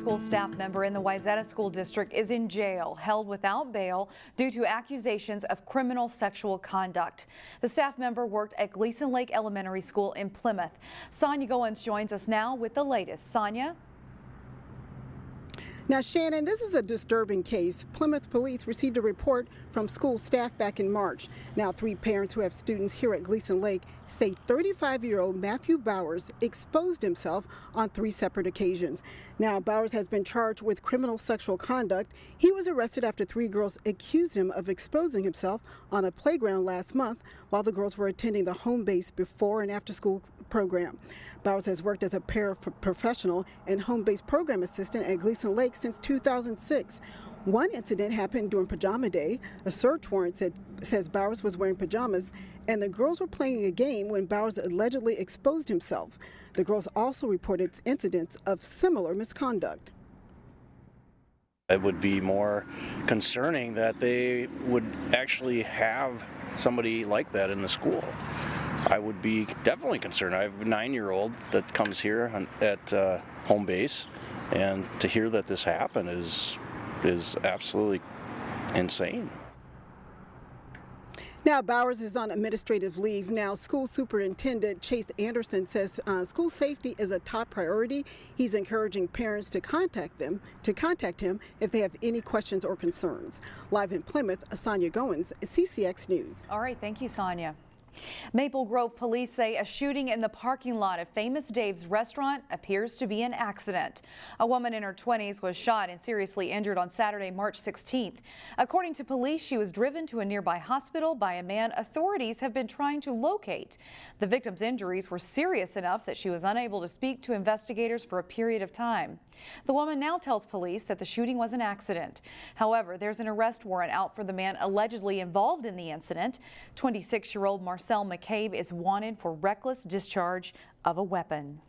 school staff member in the Wayzata School District is in jail, held without bail due to accusations of criminal sexual conduct. The staff member worked at Gleason Lake Elementary School in Plymouth. Sonia Goins joins us now with the latest. Sonia? Now, Shannon, this is a disturbing case. Plymouth police received a report from school staff back in March. Now, 3 parents who have students here at Gleason Lake say 35-year-old Matthew Bowers exposed himself on 3 separate occasions. Now, Bowers has been charged with criminal sexual conduct. He was arrested after 3 girls accused him of exposing himself on a playground last month while the girls were attending the home-based before and after school program. Bowers has worked as a paraprofessional and home-based program assistant at Gleason Lake since 2006. One incident happened during pajama day. A search warrant says Bowers was wearing pajamas and the girls were playing a game when Bowers allegedly exposed himself. The girls also reported incidents of similar misconduct. It would be more concerning that they would actually have somebody like that in the school. I would be definitely concerned. I have a 9-year-old that comes here at home base, and to hear that this happened is absolutely insane. Now, Bowers is on administrative leave. Now, School Superintendent Chase Anderson says school safety is a top priority. He's encouraging parents to contact him if they have any questions or concerns. Live in Plymouth, Sonia Goins, CCX News. All right, thank you, Sonia. Maple Grove police say a shooting in the parking lot of Famous Dave's restaurant appears to be an accident. A woman in her 20s was shot and seriously injured on Saturday, March 16th. According to police, she was driven to a nearby hospital by a man authorities have been trying to locate. The victim's injuries were serious enough that she was unable to speak to investigators for a period of time. The woman now tells police that the shooting was an accident. However, there's an arrest warrant out for the man allegedly involved in the incident. 26-year-old Marcel McCabe is wanted for reckless discharge of a weapon.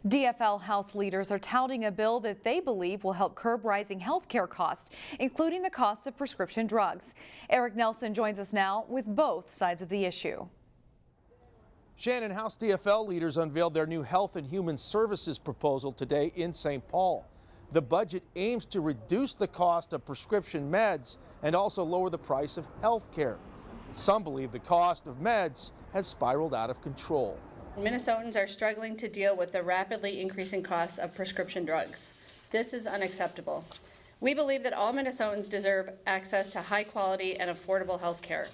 DFL House leaders are touting a bill that they believe will help curb rising health care costs, including the cost of prescription drugs. Eric Nelson joins us now with both sides of the issue. Shannon, House DFL leaders unveiled their new Health and Human Services proposal today in St. Paul. The budget aims to reduce the cost of prescription meds and also lower the price of health care. Some believe the cost of meds has spiraled out of control. Minnesotans are struggling to deal with the rapidly increasing costs of prescription drugs. This is unacceptable. We believe that all Minnesotans deserve access to high quality and affordable health care.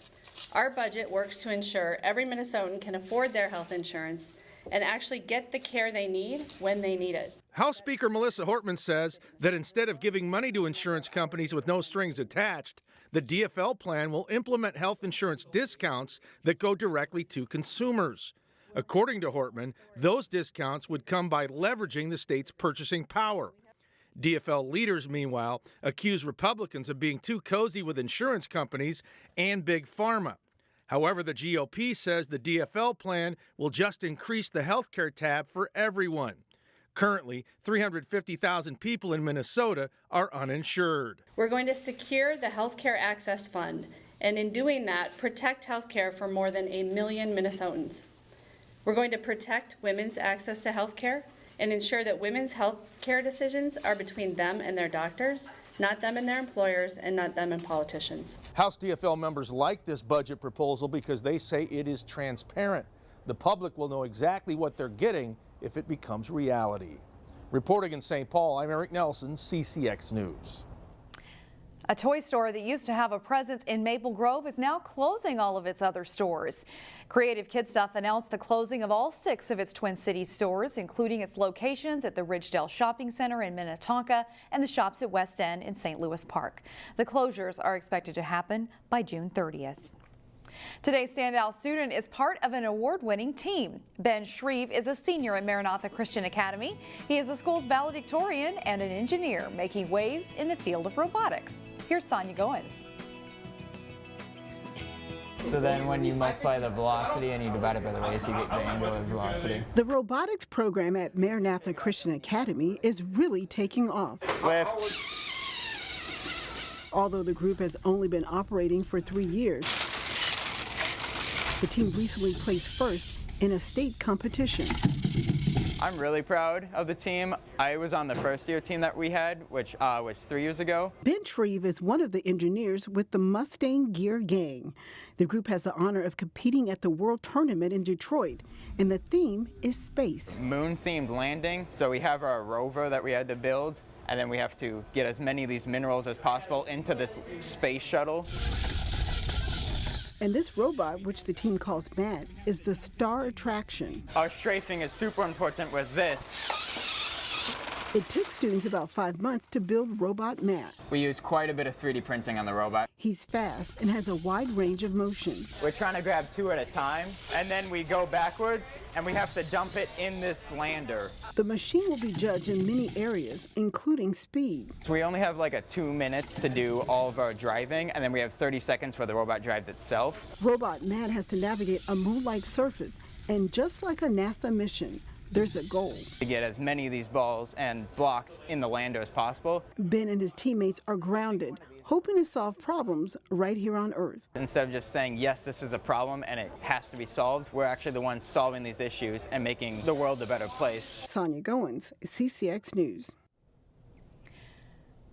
Our budget works to ensure every Minnesotan can afford their health insurance and actually get the care they need when they need it. House Speaker Melissa Hortman says that instead of giving money to insurance companies with no strings attached, the DFL plan will implement health insurance discounts that go directly to consumers. According to Hortman, those discounts would come by leveraging the state's purchasing power. DFL leaders, meanwhile, accuse Republicans of being too cozy with insurance companies and Big Pharma. However, the GOP says the DFL plan will just increase the health care tab for everyone. Currently, 350,000 people in Minnesota are uninsured. We're going to secure the Health Care Access Fund, and in doing that, protect health care for more than 1 million Minnesotans. We're going to protect women's access to health care and ensure that women's health care decisions are between them and their doctors, not them and their employers, and not them and politicians. House DFL members like this budget proposal because they say it is transparent. The public will know exactly what they're getting if it becomes reality. Reporting in St. Paul, I'm Eric Nelson, CCX News. A toy store that used to have a presence in Maple Grove is now closing all of its other stores. Creative Kidstuff announced the closing of all 6 of its Twin Cities stores, including its locations at the Ridgedale Shopping Center in Minnetonka and the shops at West End in St. Louis Park. The closures are expected to happen by June 30th. Today's Standout student is part of an award-winning team. Ben Shreve is a senior at Maranatha Christian Academy. He is the school's valedictorian and an engineer making waves in the field of robotics. Here's Sonia Goins. So then when you multiply the velocity and you divide it by the radius, you get the angular velocity. The robotics program at Maranatha Christian Academy is really taking off. Although the group has only been operating for 3 years, the team recently placed first in a state competition. I'm really proud of the team. I was on the first year team that we had, which was 3 years ago. Ben Shreve is one of the engineers with the Mustang Gear Gang. The group has the honor of competing at the World Tournament in Detroit, and the theme is space. Moon-themed landing, so we have our rover that we had to build, and then we have to get as many of these minerals as possible into this space shuttle. And this robot, which the team calls Matt, is the star attraction. Our strafing is super important with this. It took students about 5 months to build Robot Matt. We use quite a bit of 3D printing on the robot. He's fast and has a wide range of motion. We're trying to grab 2 at a time, and then we go backwards, and we have to dump it in this lander. The machine will be judged in many areas, including speed. So we only have like 2 minutes to do all of our driving, and then we have 30 seconds where the robot drives itself. Robot Matt has to navigate a moon-like surface, and just like a NASA mission, there's a goal. To get as many of these balls and blocks in the lander as possible. Ben and his teammates are grounded, hoping to solve problems right here on Earth. Instead of just saying, yes, this is a problem and it has to be solved, we're actually the ones solving these issues and making the world a better place. Sonia Goins, CCX News.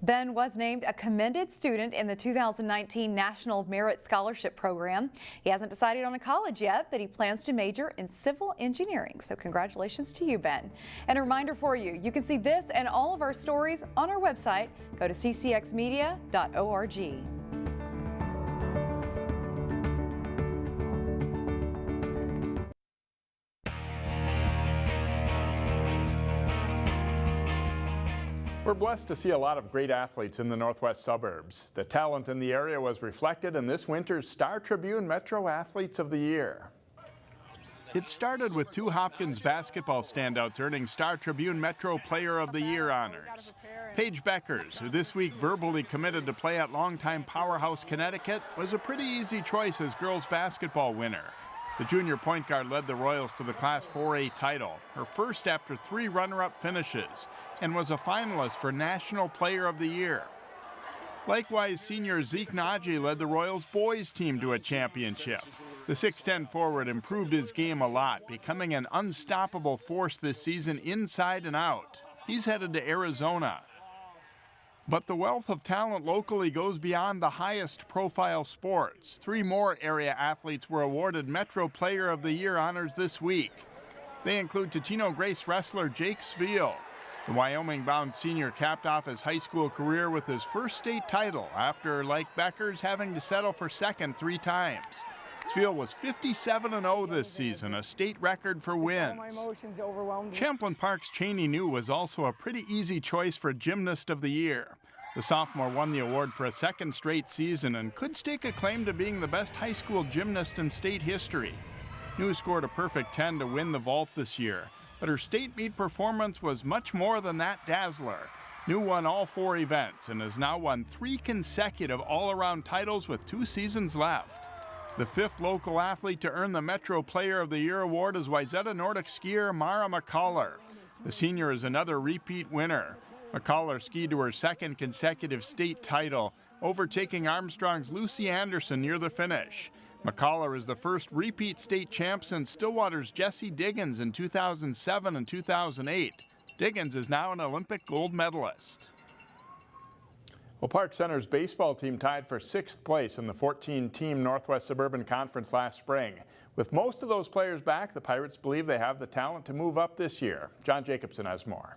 Ben was named a commended student in the 2019 National Merit Scholarship Program. He hasn't decided on a college yet, but he plans to major in civil engineering. So congratulations to you, Ben. And a reminder for you, you can see this and all of our stories on our website. Go to ccxmedia.org. We're blessed to see a lot of great athletes in the northwest suburbs. The talent in the area was reflected in this winter's Star Tribune Metro Athletes of the Year. It started with 2 Hopkins basketball standouts earning Star Tribune Metro Player of the Year honors. Paige Beckers, who this week verbally committed to play at longtime powerhouse Connecticut, was a pretty easy choice as girls basketball winner. The junior point guard led the Royals to the Class 4A title, her first after 3 runner-up finishes, and was a finalist for National Player of the Year. Likewise, senior Zeke Naji led the Royals boys team to a championship. The 6'10 forward improved his game a lot, becoming an unstoppable force this season inside and out. He's headed to Arizona. But the wealth of talent locally goes beyond the highest profile sports. 3 more area athletes were awarded Metro Player of the Year honors this week. They include Totino Grace wrestler Jake Sveal. The Wyoming-bound senior capped off his high school career with his first state title after, like Beckers, having to settle for second 3 times. Sveal was 57-0 this season, a state record for wins. Champlain Park's Cheney New was also a pretty easy choice for Gymnast of the Year. The sophomore won the award for a second straight season and could stake a claim to being the best high school gymnast in state history. New scored a perfect 10 to win the vault this year, but her state meet performance was much more than that dazzler. New won all 4 events and has now won 3 consecutive all-around titles with 2 seasons left. The 5th local athlete to earn the Metro Player of the Year award is Wayzata Nordic skier Mara McCullough. The senior is another repeat winner. McCullough skied to her 2nd consecutive state title, overtaking Armstrong's Lucy Anderson near the finish. McCullough is the first repeat state champ since Stillwater's Jessie Diggins in 2007 and 2008. Diggins is now an Olympic gold medalist. Well, Park Center's baseball team tied for 6th place in the 14-team Northwest Suburban Conference last spring. With most of those players back, the Pirates believe they have the talent to move up this year. John Jacobson has more.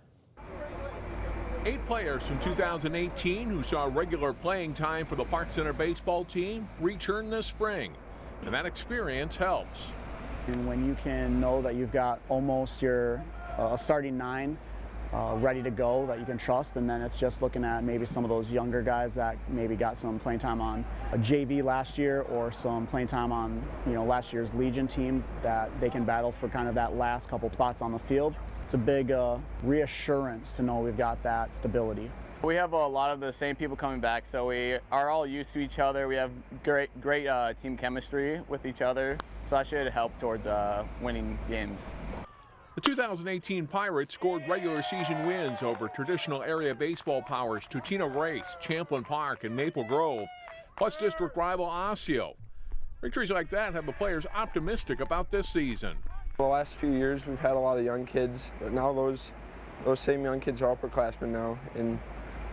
8 players from 2018 who saw regular playing time for the Park Center baseball team return this spring, and that experience helps. And when you can know that you've got almost your starting 9 ready to go that you can trust, and then it's just looking at maybe some of those younger guys that maybe got some playing time on a JV last year or some playing time on last year's Legion team that they can battle for kind of that last couple spots on the field. It's a big reassurance to know we've got that stability. We have a lot of the same people coming back, so we are all used to each other. We have great team chemistry with each other, so that should help towards winning games. The 2018 Pirates scored regular season wins over traditional area baseball powers Totino Grace, Champlain Park, and Maple Grove, plus district rival Osseo. Victories like that have the players optimistic about this season. The last few years we've had a lot of young kids, but now those same young kids are upperclassmen now, and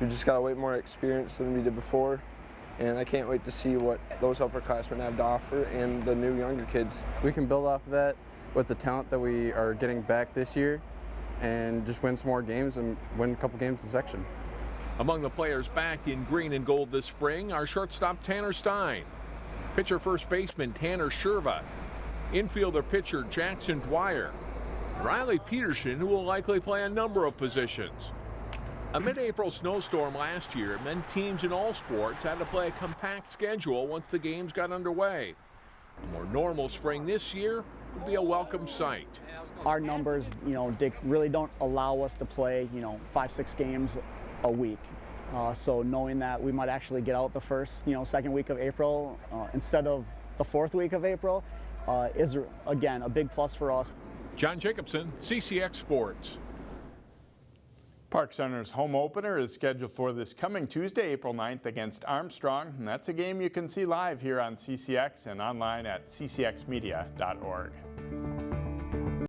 we just got way more experience than we did before. And I can't wait to see what those upperclassmen have to offer and the new younger kids. We can build off of that with the talent that we are getting back this year and just win some more games and win a couple games in section. Among the players back in green and gold this spring are shortstop Tanner Stein, pitcher first baseman Tanner Shreve, infielder pitcher Jackson Dwyer, Riley Peterson, who will likely play a number of positions. A mid-April snowstorm last year meant teams in all sports had to play a compact schedule once the games got underway. A more normal spring this year would be a welcome sight. Our numbers, they really don't allow us to play, 5-6 games a week. So knowing that we might actually get out the first, second week of April instead of the fourth week of April is, again, a big plus for us. John Jacobson, CCX Sports. Park Center's home opener is scheduled for this coming Tuesday, April 9th against Armstrong, and that's a game you can see live here on CCX and online at ccxmedia.org.